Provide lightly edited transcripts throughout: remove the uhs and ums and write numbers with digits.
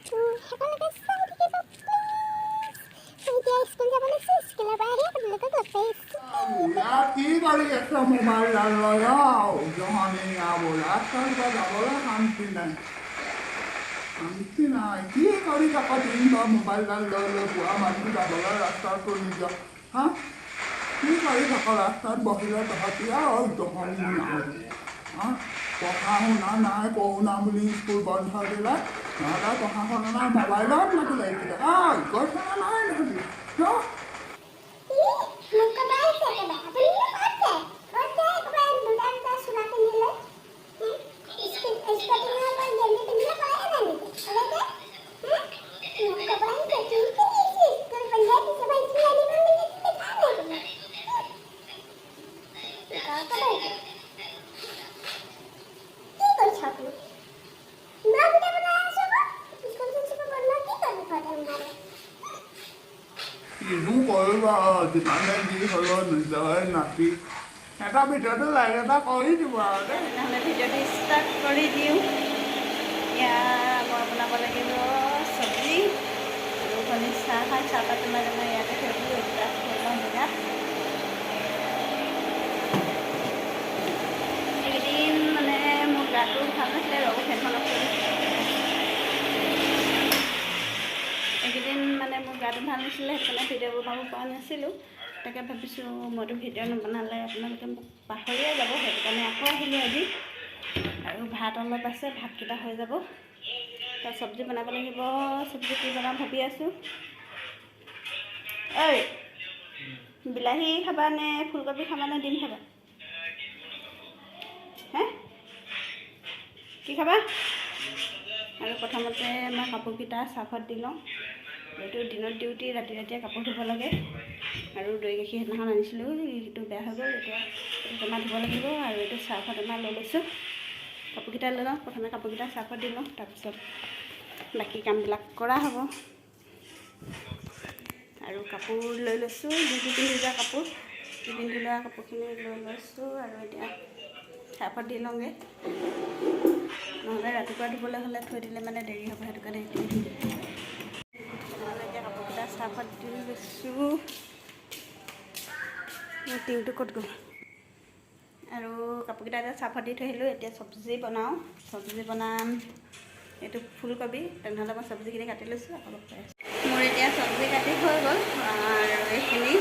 ভিডিঅ'টো শেষলৈকে চাই থাকিব প্লিজ। এতিয়া স্কুল যাব লাগিছে, স্কুলৰ পৰা আহি আপোনালোকক লগ পাইছোঁ। কি কৰি আছে মোবাইল জহনী যাবলৈ শান্তি নাই, শান্তি নাই। কি কৰি থাক দিনটো মোবাইলডাল লৈ লৈ পুৱা মানুহ যাবলৈ ৰাস্তাটো নিজৰ হা কি কৰি থাক ৰাস্তাত বহিলে তহঁতি আৰু জহনী হা পঢ়া শুনা নাই, কৰোণা বুলি স্কুল বন্ধ দিলে নহ'লে পঢ়া শুনা নাই, মোবাইলত লাগি লাগিছিলে গৈছে নাই নহ'লি কিয়? কিনো কৰিবা যিমানে যি হ'লেও নিজৰ নাতি এটা ভিডিঅ'টো লাইক এটা কৰি দিব আৰু দেই। তেনেহ'লে ভিডিঅ'টো ষ্টাৰ্ট কৰি দিওঁ। এতিয়া মই বনাব লাগিব চব্জি আৰু কণী চাহ খাই চাহপাত তোমাৰ ইয়াতে থৈ দিলোঁ। এতিয়া থৈ লওঁ জেগাত। এইকেইদিন মানে মোৰ গাটো ভাল নাছিলে, ৰ'ব ফেনখন অফ কৰি। এইকেইদিন মানে মোৰ গাটো ভাল নাছিলে, সেইকাৰণে ভিডিঅ' বনাব পৰা নাছিলোঁ। তাকে ভাবিছোঁ মইতো ভিডিঅ' নবনালে আপোনালোকে মোক পাহৰিয়ে যাব, সেইটো কাৰণে আকৌ আহিলোঁ আজি। আৰু ভাত অলপ আছে, ভাতকেইটা হৈ যাব। তাৰ চব্জি বনাব লাগিব। চব্জি কি বনাম ভাবি আছোঁ। ঐ বিলাহী খাবা নে ফুলকবি খাবা নে ডিম খাবা? হে কি খাবা? আৰু প্ৰথমতে মই কাপোৰকেইটা চাৰ্ফত দি লওঁ। এইটো দিনত ডিউটি, ৰাতি ৰাতিয়ে কাপোৰ ধুব লাগে। আৰু দৈ গাখীৰ সেইদিনাখন আনিছিলোঁ, সেইটো বেয়া হৈ গ'ল। এতিয়া এইটো টেমা ধুব লাগিব। আৰু এইটো চাৰ্ফত টেমা লৈ লৈছোঁ। কাপোৰকেইটা লৈ লওঁ। প্ৰথমে কাপোৰকেইটা চাৰ্ফত দি লওঁ, তাৰপিছত বাকী কামবিলাক কৰা হ'ব। আৰু কাপোৰ লৈ লৈছোঁ, ডিউটি পিন্ধি যোৱা কাপোৰ, পিন্ধি লোৱা কাপোৰখিনি লৈ লৈছোঁ। আৰু এতিয়া চাৰ্ফত দি লওঁগৈ, নহ'লে ৰাতিপুৱা ধুবলৈ হ'লে থৈ দিলে মানে দেৰি হ'ব, সেইটো কাৰণে এতিয়া কাপোৰকেইটা চাৰ্ফত দি লৈছোঁ। টিউটো ক'ত গ'ল? আৰু কাপোৰকেইটা এতিয়া চাৰ্ফত দি থৈ আহিলোঁ। এতিয়া চব্জি বনাওঁ। চব্জি বনাম এইটো ফুলকবি। তেনেহ'লে মই চব্জিখিনি কাটি লৈছোঁ, আকৌ লগ পাই আছোঁ। মোৰ এতিয়া চব্জি কাটি হৈ গ'ল। আৰু এইখিনি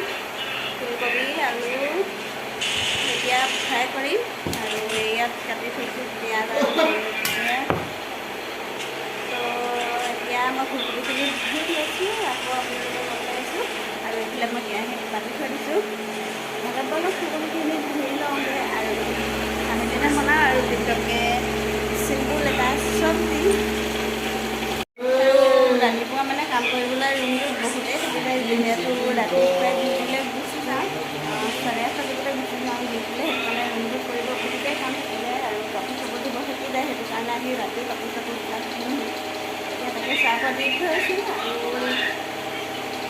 ফুলকবি আলু এতিয়া ফ্ৰাই কৰিম। আৰু ইয়াত কাটি থৈছোঁ পিঁয়াজ আৰু জলকীয়া। তো এতিয়া মই ফুলকবিখিনি ধুই লৈছোঁ, আকৌ আপোনালোকক লগ পাই আছোঁ। আৰু এইফালে মই কেৰাহীত পাতি থৈ দিছোঁ। অলপ ফুলকবিখিনি ধুই লওঁগৈ আৰু আমিজনে বনাওঁ আৰু পিছতকৈ চিম্পুল এটা চব্জি। আৰু ৰাতিপুৱা মানে কাম কৰিবলৈ ৰুমটোত বহুতেই থাকি যায়, যিহেতু ৰাতিপুৱাই ডিউটিলৈ গুচি যাওঁ, 8:30 বজাতে গুচি যাওঁ ডিউটিলৈ। সেইটো কাৰণে ৰুমটোত কৰিব বহুতেই কাম থাকি যায় আৰু কাপোৰ চাপোৰ ধুব থাকি যায়। সেইটো কাৰণে আহি ৰাতি কাপোৰ চাপোৰবিলাক ধুওঁ। এতিয়া তাকে চাৰ্ফত দি থৈছোঁ। আৰু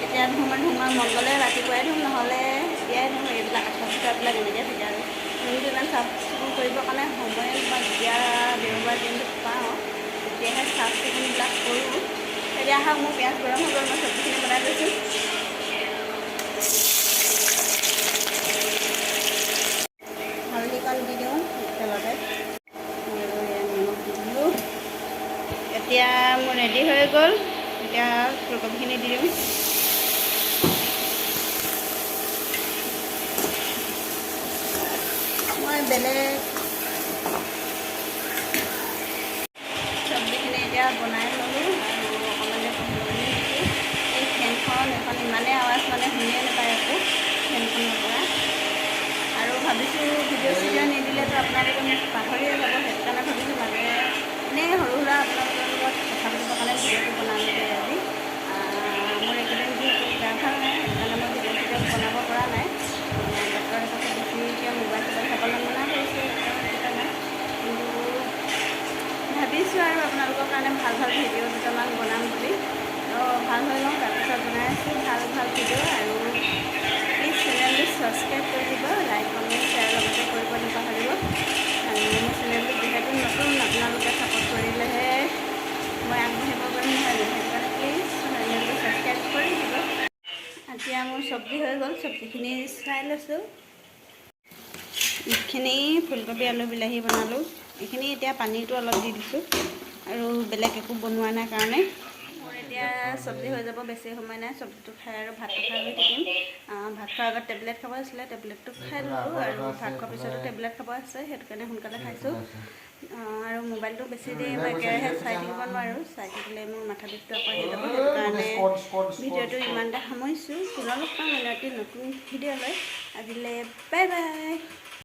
এতিয়া ধুম মন গ'লে ৰাতিপুৱাই ধুম, নহ'লে এতিয়াই ধুম। এইবিলাক আঠা চাঠাবিলাক এনেকৈ থাকে আৰু ৰুমটো ইমান চাফ চিকুণ কৰিবৰ কাৰণে সময় বা যেতিয়া দেওবাৰ দিনটোত পাওঁ তেতিয়াহে চাফ চিকুণবিলাক কৰোঁ। এতিয়া আহক, মোৰ পিঁয়াজ গৰম হৈ গ'ল, মই চব্জিখিনি বনাই লৈছোঁ। হালধিকণ দি দিওঁ তেলতে, আৰু নিমখ দি দিলোঁ। এতিয়া মোৰ ৰেডি হৈ গ'ল। এতিয়া ফুলকবিখিনি দি দিওঁ। মই বেলেগ চব্জিখিনি এতিয়া বনাই ল'লোঁ। আৰু অকণমানে পঢ়িবলৈ দিছোঁ। এই ফেনখন এখন ইমানেই আৱাজ মানে শুনিয়ে নাপায় একো ফেনখনৰ পৰা। আৰু ভাবিছোঁ ভিডিঅ' চিডিঅ' নিদিলেতো আপোনালোকে মোক পাহৰিয়ে যাব, সেইটো কাৰণে ভাবিছোঁ মানে এনেই সৰু সুৰা আপোনালোকৰ লগত কথা পাতিবৰ কাৰণে ভিডিঅ'টো বনালোঁগৈ আজি। মোৰ এইকেইদিন যিহেতু গা ভাল নাই, সেইটো কাৰণে মই ভিডিঅ' চিডিঅ' বনাব পৰা নাই। ডক্টৰে কৈছে বেছিকৈ মোবাইল চোবাইল চাবলৈ মনা কৰিছে, সেইটো কাৰণে। কিন্তু ভাবিছোঁ আৰু আপোনালোকৰ কাৰণে ভাল ভাল ভিডিঅ' দুটামান বনাম বুলি। তো ভাল হৈ লওঁ, তাৰপিছত বনাই আছোঁ ভাল ভাল ভিডিঅ'। আৰু প্লিজ চেনেলটো ছাবস্ক্ৰাইব কৰি দিব, লাইক কমেণ্ট শ্বেয়াৰ লগতে কৰিব নাপাহৰিব। আৰু মোৰ চেনেলটো যিহেতু নতুন, আপোনালোকে ছাপোৰ্ট কৰিলেহে মই আগবাঢ়িব পাৰিম, হয়। এতিয়া মোৰ চব্জি হৈ গ'ল, চব্জিখিনি চাই লৈছোঁ। এইখিনি ফুলকবি আলু বিলাহী বনালোঁ। এইখিনি এতিয়া পানীটো অলপ দি দিছোঁ আৰু বেলেগ একো বনোৱা নাই কাৰণে মোৰ এতিয়া চব্জি হৈ যাব, বেছি সময় নাই। চব্জিটো খাই আৰু ভাতটো খাই হৈ থাকিম। ভাত খোৱাৰ আগত টেবলেট খাব আছিলে, টেবলেটটো খাই ল'লোঁ আৰু ভাত খোৱাৰ পিছতো টেবলেট খাব আছে, সেইটো কাৰণে সোনকালে খাইছোঁ। আৰু মোবাইলটো বেছি দেৰি একেৰাহে চাই থাকিব নোৱাৰোঁ, চাই থাকিলে মোৰ মাথা বিষটো আকৌ আহি যাব। সেইটো কাৰণে ভিডিঅ'টো ইমানতে সামৰিছোঁ। পুনৰ লগ পাম এটি নতুন ভিডিঅ' লৈ। আজিলৈ বাই বাই।